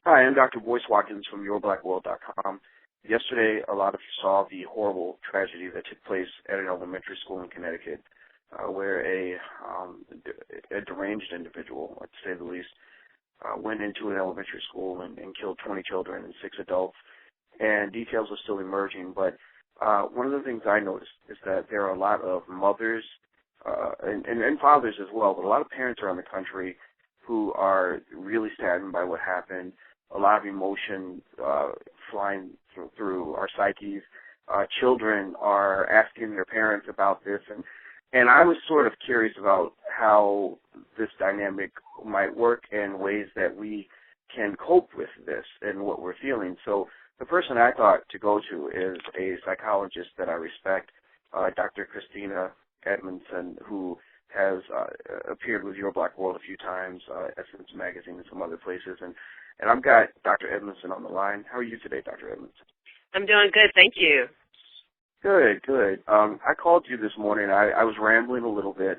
Hi, I'm Dr. Boyce Watkins from YourBlackWorld.com. Yesterday, a lot of you saw the horrible tragedy that took place at an elementary school in Connecticut, where a deranged individual, to say the least, went into an elementary school and killed 20 children and 6 adults. And details are still emerging, but one of the things I noticed is that there are a lot of mothers and fathers as well, but a lot of parents around the country who are really saddened by what happened. A lot of emotion flying through our psyches. Children are asking their parents about this, and I was sort of curious about how this dynamic might work and ways that we can cope with this and what we're feeling. So the person I thought to go to is a psychologist that I respect, Dr. Christina Edmondson, who has appeared with Your Black World a few times, Essence Magazine and some other places. And I've got Dr. Edmondson on the line. How are you today, Dr. Edmondson? I'm doing good, thank you. Good. I called you this morning. I was rambling a little bit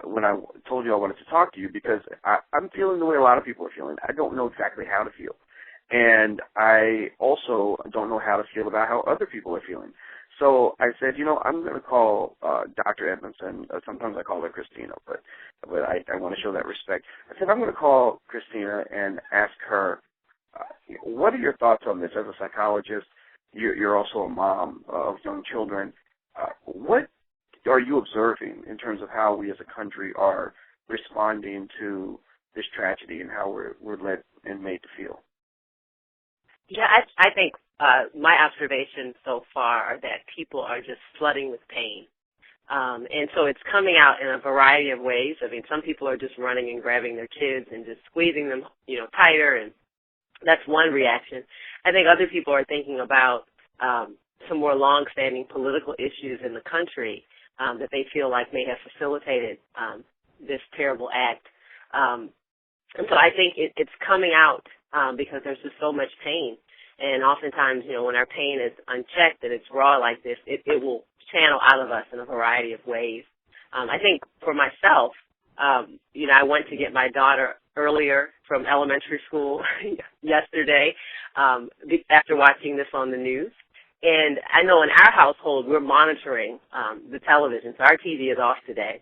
when I told you I wanted to talk to you because I'm feeling the way a lot of people are feeling. I don't know exactly how to feel. And I also don't know how to feel about how other people are feeling. So I said, I'm going to call Dr. Edmondson. Sometimes I call her Christina, but I want to show that respect. I said, I'm going to call Christina and ask her, what are your thoughts on this as a psychologist? You're also a mom of young children. What are you observing in terms of how we as a country are responding to this tragedy and how we're led and made to feel? Yeah, I think my observations so far are that people are just flooding with pain. And so it's coming out in a variety of ways. I mean, some people are just running and grabbing their kids and just squeezing them, tighter, and that's one reaction. I think other people are thinking about some more long-standing political issues in the country that they feel like may have facilitated this terrible act. And so I think it's coming out because there's just so much pain. And oftentimes, when our pain is unchecked and it's raw like this, it will channel out of us in a variety of ways. I think for myself, I went to get my daughter earlier from elementary school yesterday after watching this on the news. And I know in our household we're monitoring the television, so our TV is off today,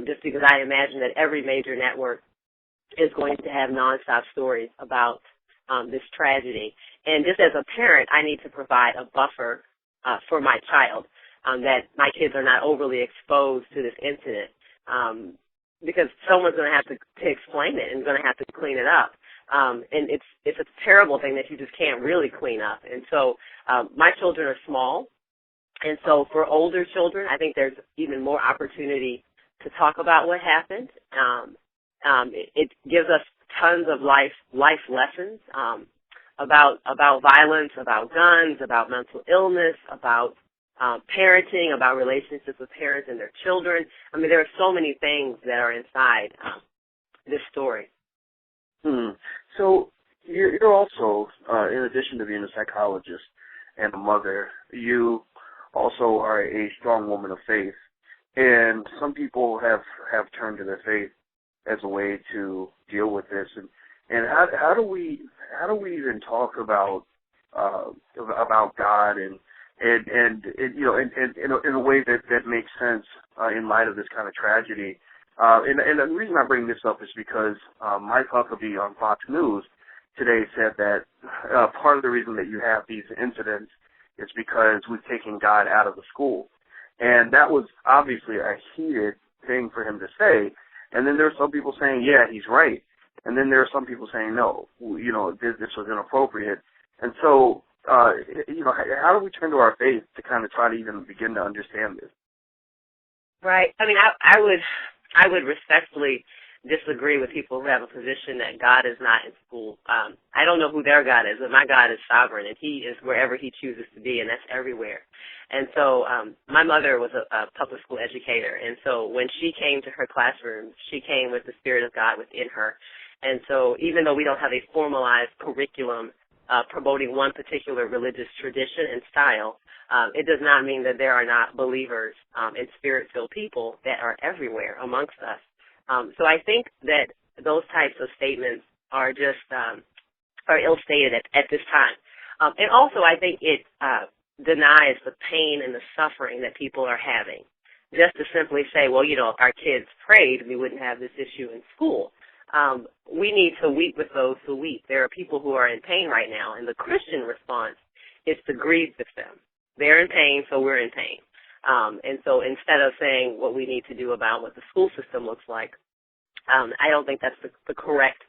just because I imagine that every major network is going to have nonstop stories about this tragedy. And just as a parent, I need to provide a buffer for my child, that my kids are not overly exposed to this incident, because someone's going to have to explain it and going to have to clean it up. And it's a terrible thing that you just can't really clean up. And so my children are small, and so for older children, I think there's even more opportunity to talk about what happened. It gives us tons of life lessons about violence, about guns, about mental illness, about parenting, about relationships with parents and their children. I mean, there are so many things that are inside this story. So you're also, in addition to being a psychologist and a mother, you also are a strong woman of faith. And some people have turned to their faith as a way to deal with this. And how do we even talk about God and in a way that makes sense in light of this kind of tragedy? And the reason I bring this up is because Mike Huckabee on Fox News today said that part of the reason that you have these incidents is because we've taken God out of the school. And that was obviously a heated thing for him to say. And then there are some people saying, yeah, he's right. And then there are some people saying, no, this was inappropriate. And so, how do we turn to our faith to kind of try to even begin to understand this? Right. I mean, I would respectfully disagree with people who have a position that God is not in school. I don't know who their God is, but my God is sovereign, and he is wherever he chooses to be, and that's everywhere. And so my mother was a public school educator, and so when she came to her classroom, she came with the Spirit of God within her. And so even though we don't have a formalized curriculum promoting one particular religious tradition and style, it does not mean that there are not believers and spirit-filled people that are everywhere amongst us. So I think that those types of statements are just or ill-stated at this time. And also, I think it denies the pain and the suffering that people are having. Just to simply say, well, you know, if our kids prayed, we wouldn't have this issue in school. We need to weep with those who weep. There are people who are in pain right now, and the Christian response is to grieve with them. They're in pain, so we're in pain. And so instead of saying what we need to do about what the school system looks like, I don't think that's the correct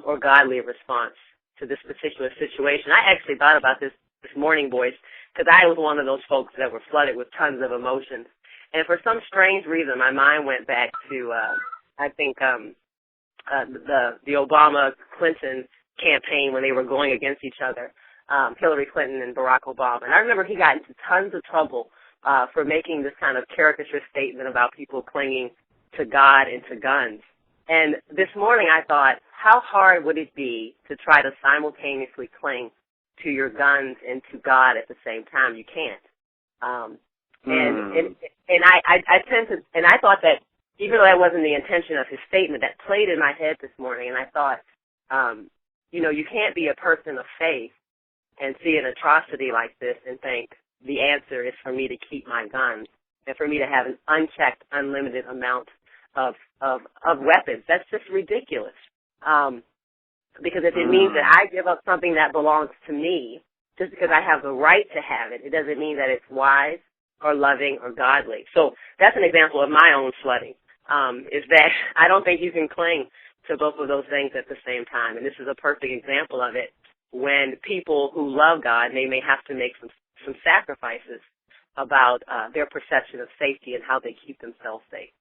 or godly response to this particular situation. I actually thought about this morning, boys, because I was one of those folks that were flooded with tons of emotions. And for some strange reason, my mind went back to, I think, the Obama-Clinton campaign when they were going against each other, Hillary Clinton and Barack Obama. And I remember he got into tons of trouble for making this kind of caricature statement about people clinging to God and to guns. And this morning I thought, how hard would it be to try to simultaneously cling to your guns and to God at the same time? You can't. And I tend to, and I thought that even though that wasn't the intention of his statement, that played in my head this morning, and I thought, you know, you can't be a person of faith and see an atrocity like this and think the answer is for me to keep my guns and for me to have an unchecked, unlimited amount of weapons. That's just ridiculous. Because if it means that I give up something that belongs to me just because I have the right to have it, it doesn't mean that it's wise or loving or godly. So that's an example of my own flooding, is that I don't think you can cling to both of those things at the same time. And this is a perfect example of it when people who love God, they may have to make some sacrifices about their perception of safety and how they keep themselves safe.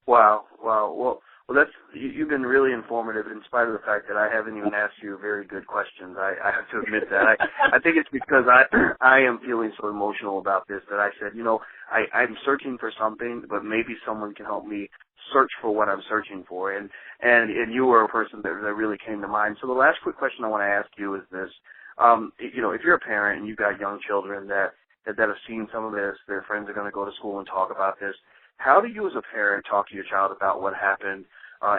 Wow. Well, that's you've been really informative in spite of the fact that I haven't even asked you very good questions. I have to admit that. I think it's because I am feeling so emotional about this that I said, you know, I'm searching for something, but maybe someone can help me search for what I'm searching for. And you were a person that really came to mind. So the last quick question I want to ask you is this. You know, if you're a parent and you've got young children that have seen some of this, their friends are going to go to school and talk about this, how do you as a parent talk to your child about what happened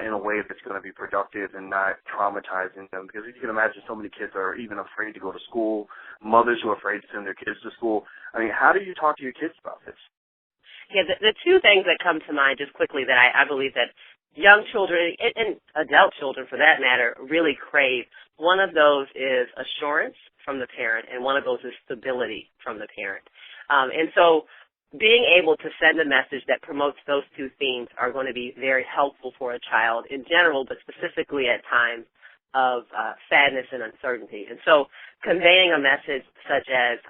in a way that's going to be productive and not traumatizing them? Because you can imagine so many kids are even afraid to go to school, mothers who are afraid to send their kids to school. I mean, how do you talk to your kids about this? Yeah, the two things that come to mind just quickly that I believe that young children and adult children, for that matter, really crave. One of those is assurance from the parent, and one of those is stability from the parent. And so being able to send a message that promotes those two themes are going to be very helpful for a child in general, but specifically at times of sadness and uncertainty. And so conveying a message such as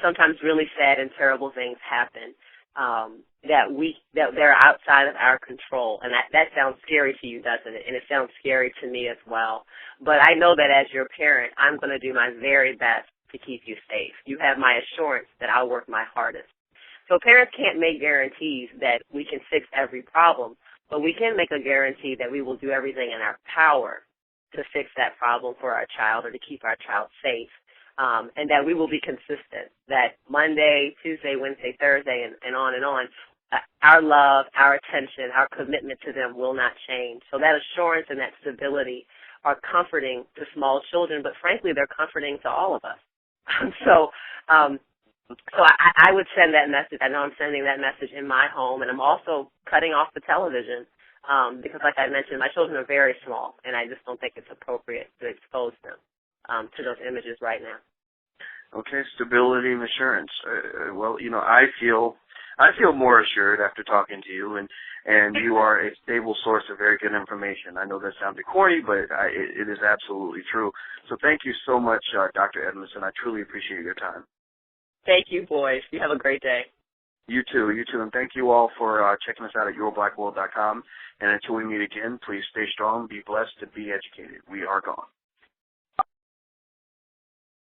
sometimes really sad and terrible things happen that they're outside of our control. And that sounds scary to you, doesn't it? And it sounds scary to me as well. But I know that as your parent, I'm going to do my very best to keep you safe. You have my assurance that I'll work my hardest. So parents can't make guarantees that we can fix every problem, but we can make a guarantee that we will do everything in our power to fix that problem for our child or to keep our child safe, and that we will be consistent, that Monday, Tuesday, Wednesday, Thursday, and on, our love, our attention, our commitment to them will not change. So that assurance and that stability are comforting to small children, but frankly, they're comforting to all of us. So I would send that message. I know I'm sending that message in my home, and I'm also cutting off the television because, like I mentioned, my children are very small, and I just don't think it's appropriate to expose them to those images right now. Okay, stability and assurance. Well, you know, I feel more assured after talking to you, and you are a stable source of very good information. I know that sounded corny, but it is absolutely true. So thank you so much, Dr. Edmondson. I truly appreciate your time. Thank you, boys. You have a great day. You too. And thank you all for checking us out at yourblackworld.com. And until we meet again, please stay strong, be blessed, and be educated. We are gone.